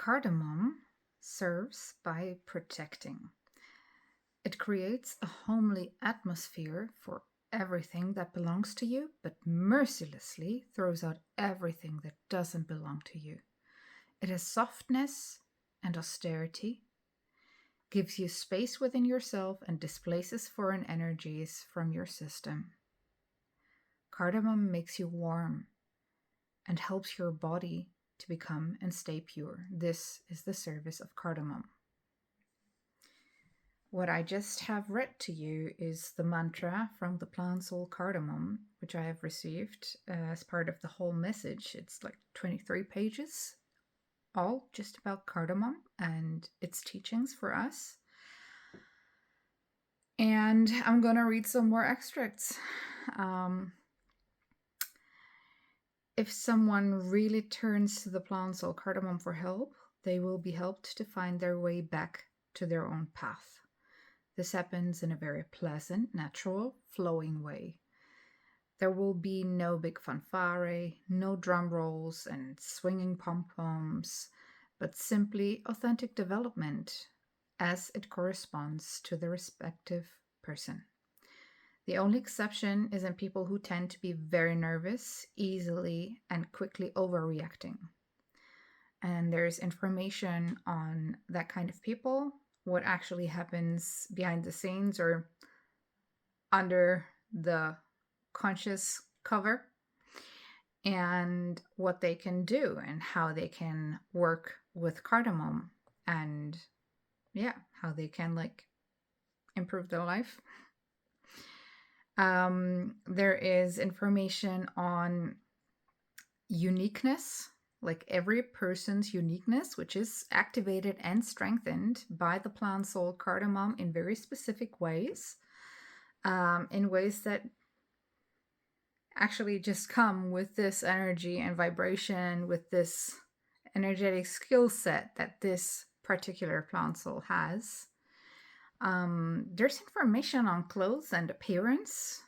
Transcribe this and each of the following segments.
Cardamom serves by protecting. It creates a homely atmosphere for everything that belongs to you, but mercilessly throws out everything that doesn't belong to you. It has softness and austerity, gives you space within yourself, and displaces foreign energies from your system. Cardamom makes you warm and helps your body to become and stay pure. This is the service of cardamom. What I just have read to you is the mantra from the plant soul cardamom, which I have received as part of the whole message. It's like 23 pages, all just about cardamom and its teachings for us. And I'm going to read some more extracts. If someone really turns to the plant soul cardamom for help, they will be helped to find their way back to their own path. This happens in a very pleasant, natural, flowing way. There will be no big fanfare, no drum rolls and swinging pom-poms, but simply authentic development as it corresponds to the respective person. The only exception is in people who tend to be very nervous, easily and quickly overreacting. And there's information on that kind of people, what actually happens behind the scenes or under the conscious cover, and what they can do and how they can work with cardamom, and how they can improve their life. There is information on uniqueness, like every person's uniqueness, which is activated and strengthened by the plant soul cardamom in very specific ways, in ways that actually just come with this energy and vibration, with this energetic skill set that this particular plant soul has. There's information on clothes and appearance,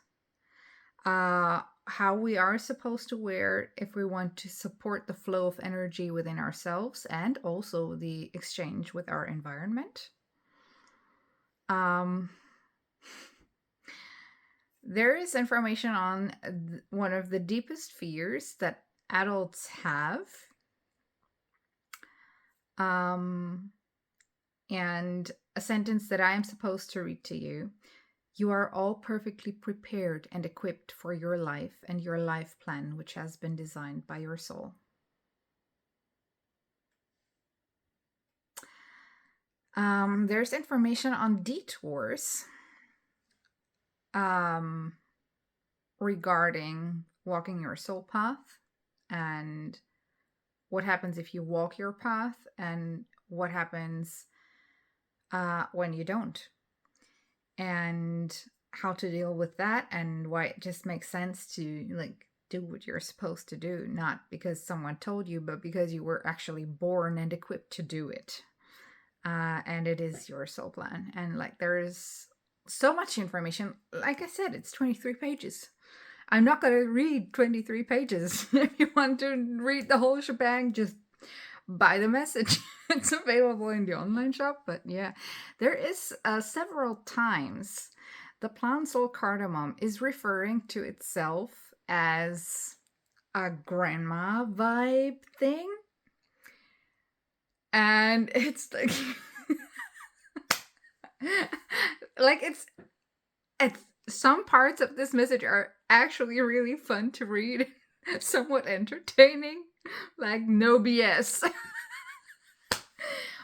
how we are supposed to wear if we want to support the flow of energy within ourselves and also the exchange with our environment. There is information on one of the deepest fears that adults have. And a sentence that I am supposed to read to you. You are all perfectly prepared and equipped for your life and your life plan, which has been designed by your soul. There's information on detours regarding walking your soul path and what happens if you walk your path and what happens when you don't, and how to deal with that, and why it just makes sense to do what you're supposed to do, not because someone told you, but because you were actually born and equipped to do it. And it is your soul plan. And there is so much information. Like I said, it's 23 pages. I'm not going to read 23 pages. If you want to read the whole shebang, just buy the message. It's available in the online shop. But yeah, there is several times the plant soul cardamom is referring to itself as a grandma vibe thing. And it's it's some parts of this message are actually really fun to read, somewhat entertaining, no BS.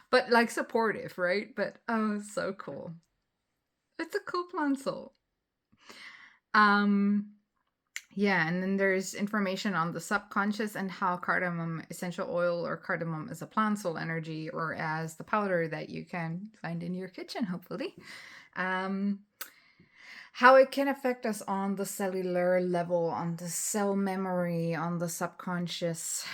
But supportive, right? But oh, so cool. It's a cool plant soul. Yeah, and then there's information on the subconscious and how cardamom essential oil or cardamom as a plant soul energy, or as the powder that you can find in your kitchen, hopefully. How it can affect us on the cellular level, on the cell memory, on the subconscious.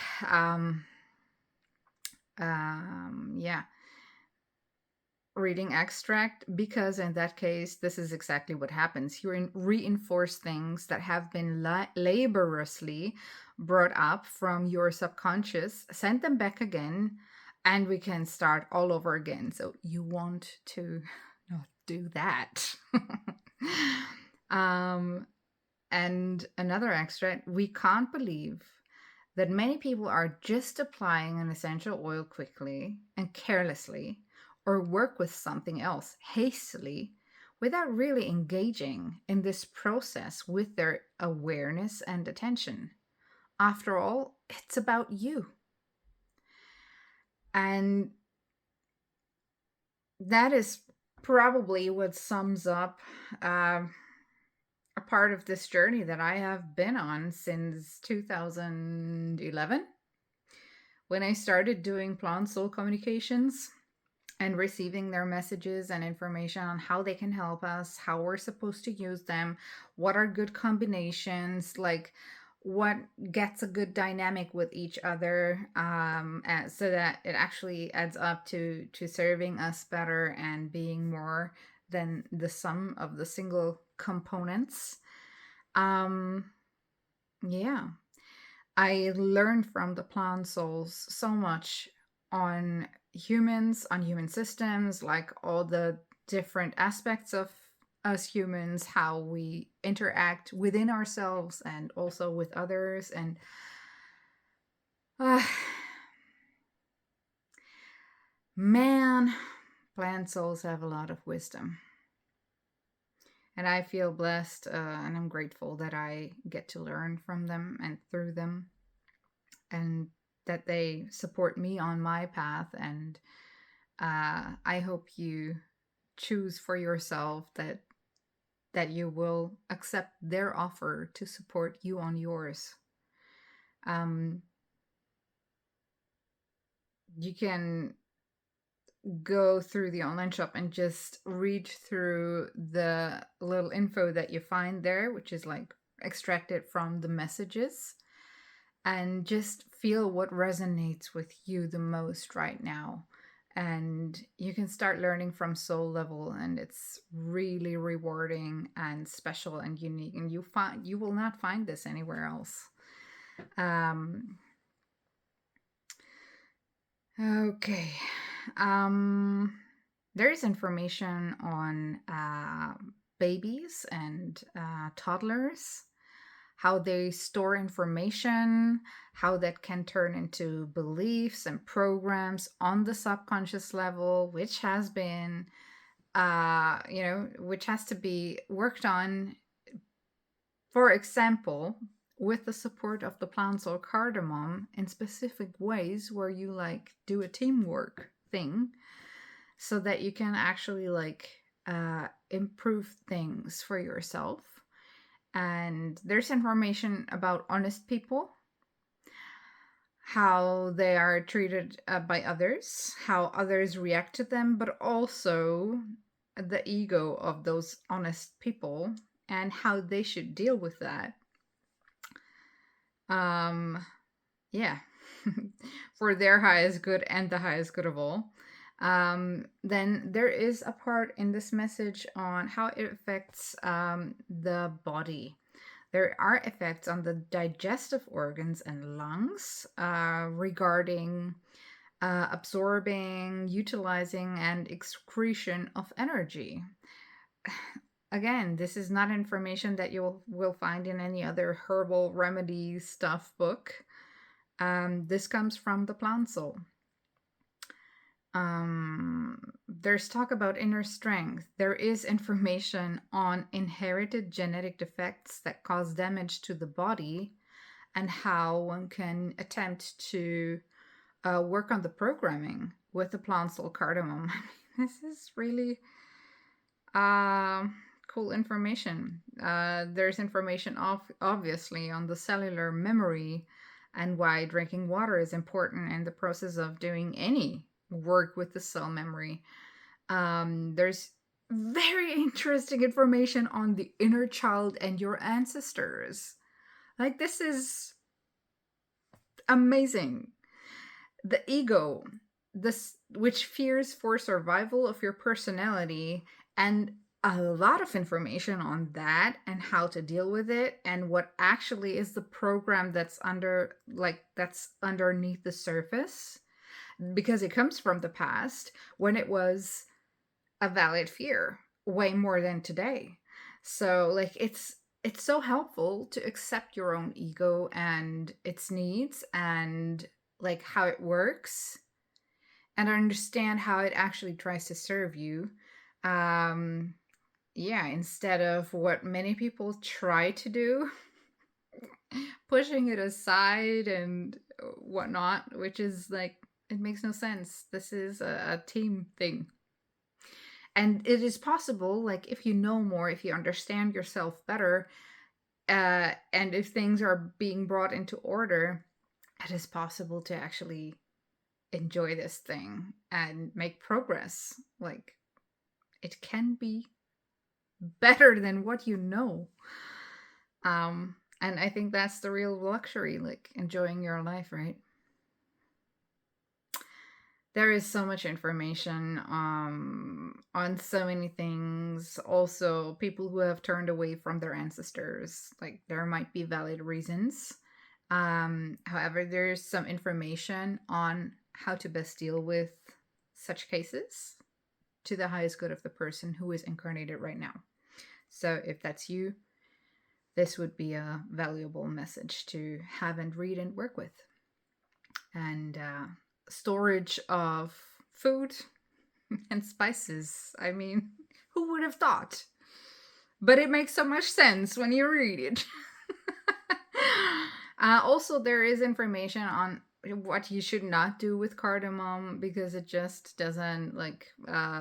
Reading extract, because in that case, this is exactly what happens. You reinforce things that have been laboriously brought up from your subconscious, send them back again, and we can start all over again. So you want to not do that. um, and another extract, we can't believe that many people are just applying an essential oil quickly and carelessly, or work with something else hastily, without really engaging in this process with their awareness and attention. After all, it's about you. And that is probably what sums up a part of this journey that I have been on since 2011, when I started doing plant soul communications and receiving their messages and information on how they can help us, how we're supposed to use them, what are good combinations, like what gets a good dynamic with each other, so that it actually adds up to serving us better and being more than the sum of the single components. Um, yeah, I learned from the plant souls so much on humans, on human systems, like all the different aspects of us humans, how we interact within ourselves and also with others. And uh, man, plant souls have a lot of wisdom. And I feel blessed, and I'm grateful that I get to learn from them and through them, and that they support me on my path. And I hope you choose for yourself that you will accept their offer to support you on yours. Um, you can go through the online shop and just read through the little info that you find there, which is like extracted from the messages, and just feel what resonates with you the most right now. And you can start learning from soul level, and it's really rewarding and special and unique, and you will not find this anywhere else. um okay. um there is information on babies and toddlers, how they store information, how that can turn into beliefs and programs on the subconscious level, which has been, which has to be worked on. For example, with the support of the plants or cardamom in specific ways where you like do a teamwork thing, so that you can actually like improve things for yourself. And there's information about honest people, how they are treated by others, how others react to them, but also the ego of those honest people and how they should deal with that. Um, yeah, for their highest good and the highest good of all. Then there is a part in this message on how it affects the body. There are effects on the digestive organs and lungs, regarding absorbing, utilizing, and excretion of energy. Again, this is not information that you will find in any other herbal remedy stuff book. This comes from the plant soul. There's talk about inner strength. There is information on inherited genetic defects that cause damage to the body, and how one can attempt to work on the programming with the plant soul cardamom. This is really cool information. There's information obviously on the cellular memory and why drinking water is important in the process of doing any work with the cell memory. There's very interesting information on the inner child and your ancestors. Like, this is amazing. The ego, this which fears for survival of your personality, and a lot of information on that and how to deal with it, and what actually is the program that's underneath the surface because it comes from the past when it was a valid fear way more than today. So like it's so helpful to accept your own ego and its needs and like how it works and understand how it actually tries to serve you. Um yeah, instead of what many people try to do, pushing it aside and whatnot, which is like it makes no sense. This is a team thing. And it is possible, like if you know more, if you understand yourself better, and if things are being brought into order, it is possible to actually enjoy this thing and make progress. Like it can be better than what you know. And I think that's the real luxury, like enjoying your life, right? There is so much information on so many things. Also, people who have turned away from their ancestors, like there might be valid reasons. However, there's some information on how to best deal with such cases to the highest good of the person who is incarnated right now. So, if that's you, this would be a valuable message to have and read and work with. And storage of food and spices. I mean, who would have thought? But it makes so much sense when you read it. Also, there is information on what you should not do with cardamom because it just doesn't like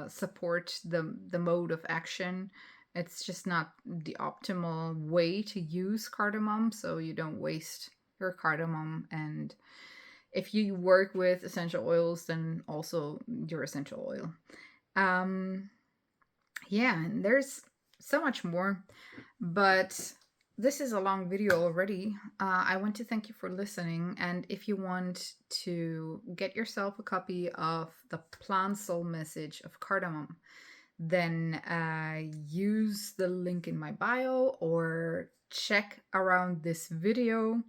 support the mode of action. It's just not the optimal way to use cardamom, so you don't waste your cardamom. And if you work with essential oils, then also your essential oil. Um, yeah, and there's so much more, but this is a long video already. I want to thank you for listening. And if you want to get yourself a copy of the Plant Soul Message of Cardamom, then use the link in my bio or check around this video.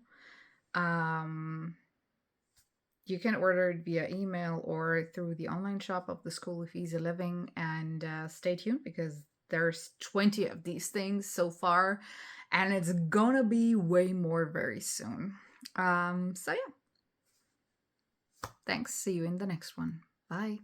Um, you can order it via email or through the online shop of the School of Easy Living. And stay tuned because there's 20 of these things so far, and it's gonna be way more very soon. So yeah, thanks. See you in the next one. Bye.